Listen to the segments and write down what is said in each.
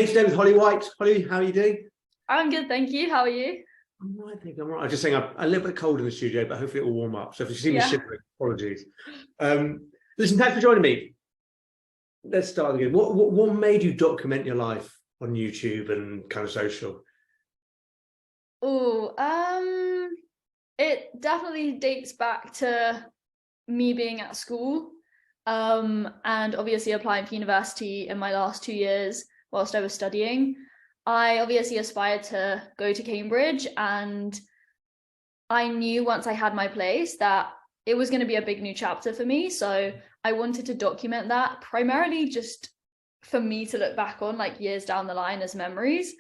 here today with Holly White. Holly, how are you doing? I'm good, thank you. How are you? I'm right, I think I'm right. I'm just saying I'm a little bit cold in the studio, but hopefully it will warm up. So if you see me shivering, apologies. Listen, thanks for joining me. Let's start again. What made you document your life on YouTube and kind of social? Oh, it definitely dates back to me being at school, and obviously applying for university in my last 2 years whilst I was studying. I obviously aspired to go to Cambridge, and I knew once I had my place that it was going to be a big new chapter for me. So I wanted to document that primarily just for me to look back on like years down the line as memories.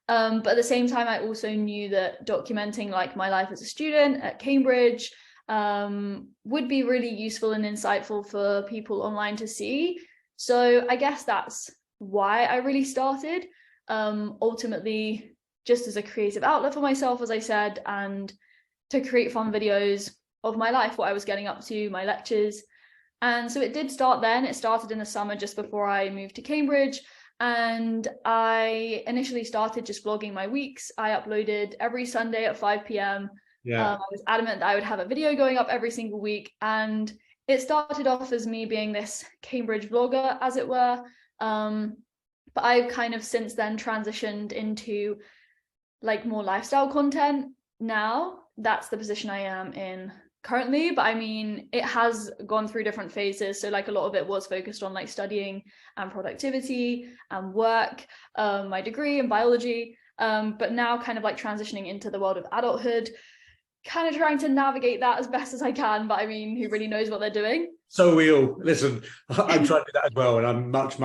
But at the same time, I also knew that documenting like my life as a student at Cambridge would be really useful and insightful for people online to see. So I guess that's why I really started. Ultimately, just as a creative outlet for myself, as I said, and to create fun videos of my life, what I was getting up to, my lectures. And so it did start then. It started in the summer just before I moved to Cambridge. And I initially started just vlogging my weeks. I uploaded every Sunday at 5 p.m. I was adamant that I would have a video going up every single week. And it started off as me being this Cambridge vlogger, as it were. But I've kind of since then transitioned into like more lifestyle content now. That's the position I am in currently, but I mean, it has gone through different phases. So like a lot of it was focused on like studying and productivity and work, my degree in biology, but now kind of like transitioning into the world of adulthood, kind of trying to navigate that as best as I can. But I mean, who really knows what they're doing? So we all listen. I'm trying to do that as well, and I'm much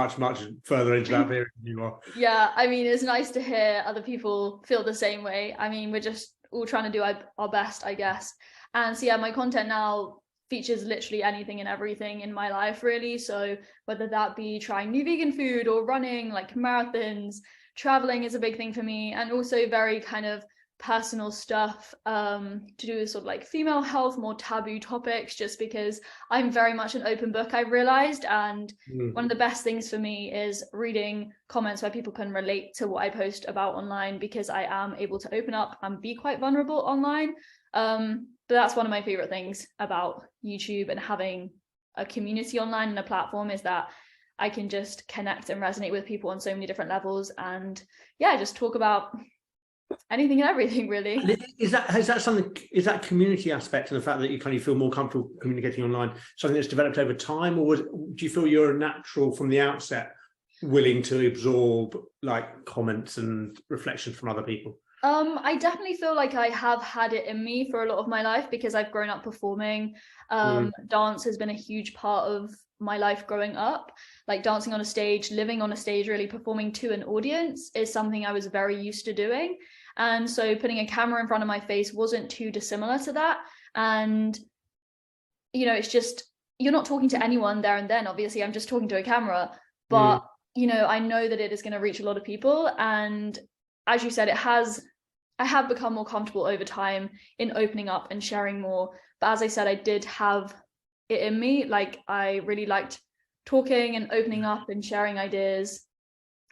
further into that period than you are. Yeah, I mean, it's nice to hear other people feel the same way. I mean, we're just all trying to do our best, I guess. And so yeah, my content now features literally anything and everything in my life, really. So whether that be trying new vegan food or running like marathons, traveling is a big thing for me, and also very kind of personal stuff to do with sort of like female health, more taboo topics, just because I'm very much an open book, I've realized. And one of the best things for me is reading comments where people can relate to what I post about online, because I am able to open up and be quite vulnerable online. But that's one of my favorite things about YouTube and having a community online and a platform, is that I can just connect and resonate with people on so many different levels, and yeah, just talk about anything and everything, really. Is that community aspect and the fact that you kind of feel more comfortable communicating online something that's developed over time, or do you feel you're a natural from the outset, willing to absorb like comments and reflections from other people? I definitely feel like I have had it in me for a lot of my life, because I've grown up performing. Dance has been a huge part of my life growing up, like dancing on a stage, living on a stage, really performing to an audience is something I was very used to doing. And so putting a camera in front of my face wasn't too dissimilar to that. And, you know, it's just, you're not talking to anyone there and then, obviously, I'm just talking to a camera, but, you know, I know that it is going to reach a lot of people. And as you said, I have become more comfortable over time in opening up and sharing more. But as I said, I did have it in me. Like, I really liked talking and opening up and sharing ideas.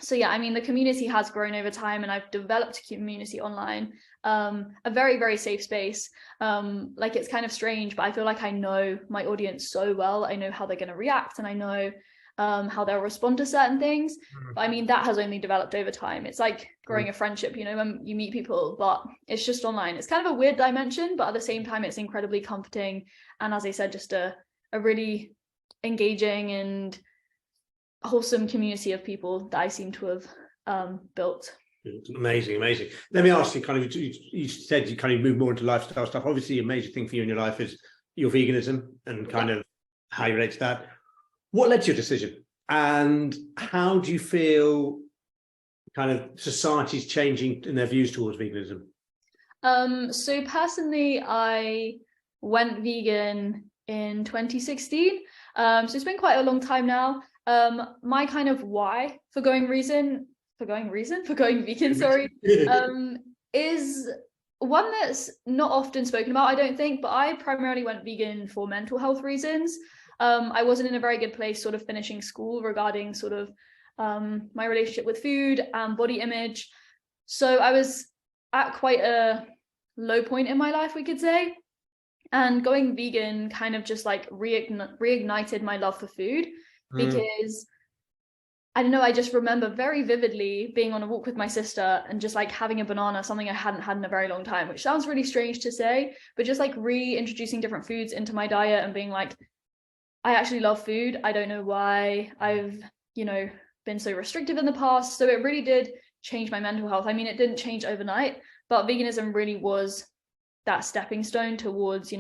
So yeah, I mean, the community has grown over time, and I've developed a community online, a very, very safe space. Like, it's kind of strange, but I feel like I know my audience so well. I know how they're going to react, and I know how they'll respond to certain things. But I mean, that has only developed over time. It's like growing a friendship, you know, when you meet people, but it's just online. It's kind of a weird dimension, but at the same time, it's incredibly comforting. And as I said, just a really engaging and wholesome community of people that I seem to have built. Amazing. Let me ask you, kind of, you said you kind of move more into lifestyle stuff. Obviously, a major thing for you in your life is your veganism and kind of how you relate to that. What led to your decision, and how do you feel kind of society's changing in their views towards veganism? So personally, I went vegan in 2016. So it's been quite a long time now. My kind of why for going vegan, sorry, is one that's not often spoken about, I don't think, but I primarily went vegan for mental health reasons. I wasn't in a very good place sort of finishing school regarding sort of my relationship with food and body image. So I was at quite a low point in my life, we could say. And going vegan kind of just like reignited my love for food, because I don't know, I just remember very vividly being on a walk with my sister and just like having a banana, something I hadn't had in a very long time, which sounds really strange to say, but just like reintroducing different foods into my diet and being like, I actually love food. I don't know why I've, been so restrictive in the past. So it really did change my mental health. I mean, it didn't change overnight, but veganism really was that stepping stone towards,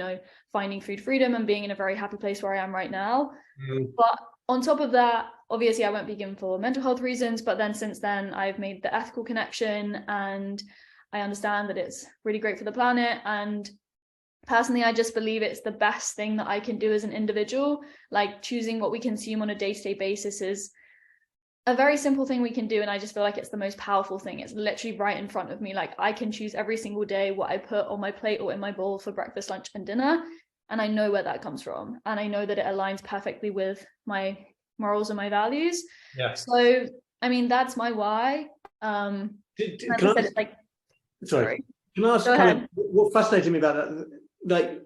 finding food freedom and being in a very happy place where I am right now. But on top of that, obviously I went vegan for mental health reasons, but then since then I've made the ethical connection and I understand that it's really great for the planet. And personally, I just believe it's the best thing that I can do as an individual. Like choosing what we consume on a day-to-day basis is a very simple thing we can do, and I just feel like it's the most powerful thing. It's literally right in front of me. Like I can choose every single day what I put on my plate or in my bowl for breakfast, lunch, and dinner, and I know where that comes from, and I know that it aligns perfectly with my morals and my values. Yeah. So I mean, that's my why. Can I ask kind of what fascinated me about that? Like,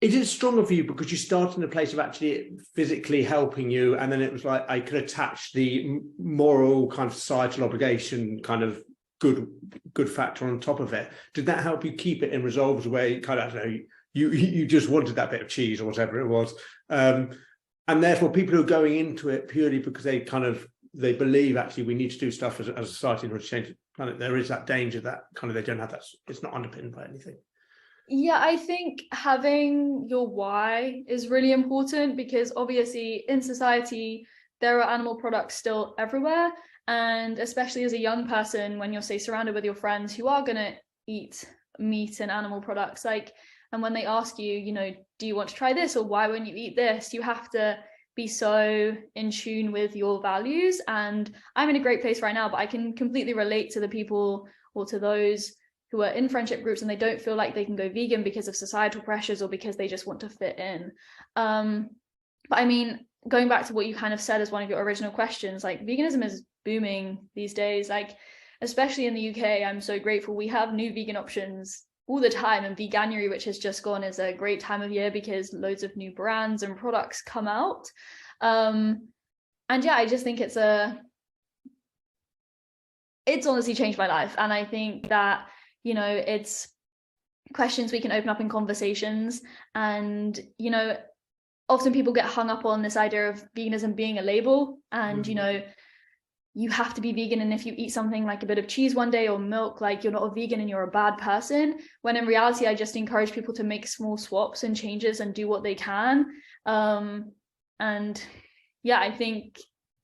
is it stronger for you because you started in a place of actually physically helping you, and then it was like I could attach the moral kind of societal obligation kind of good factor on top of it? Did that help you keep it in resolves where you kind of, I don't know, you just wanted that bit of cheese or whatever it was, and therefore people who are going into it purely because they believe actually we need to do stuff as a society in order to change the planet, there is that danger that kind of they don't have that, it's not underpinned by anything. Yeah, I think having your why is really important, because obviously in society there are animal products still everywhere, and especially as a young person, when you're, say, surrounded with your friends who are going to eat meat and animal products, like, and when they ask you, do you want to try this, or why won't you eat this, you have to be so in tune with your values. And I'm in a great place right now, but I can completely relate to the people, or to those who are in friendship groups and they don't feel like they can go vegan because of societal pressures or because they just want to fit in. But I mean, going back to what you kind of said as one of your original questions, like veganism is booming these days, like especially in the UK. I'm so grateful we have new vegan options all the time, and Veganuary, which has just gone, is a great time of year because loads of new brands and products come out. And yeah, I just think it's honestly changed my life. And I think that it's questions we can open up in conversations. And, often people get hung up on this idea of veganism being a label, and, you have to be vegan. And if you eat something like a bit of cheese one day or milk, like you're not a vegan and you're a bad person. When in reality, I just encourage people to make small swaps and changes and do what they can. And yeah, I think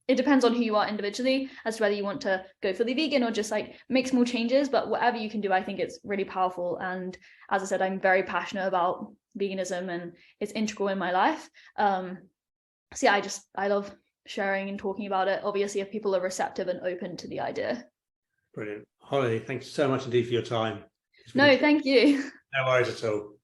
it depends on who you are individually as to whether you want to go fully vegan or just like make small changes, but whatever you can do, I think it's really powerful. And as I said, I'm very passionate about veganism and it's integral in my life. So yeah, I love sharing and talking about it, obviously, if people are receptive and open to the idea. Brilliant. Holly, thanks so much indeed for your time. No, thank you. No worries at all.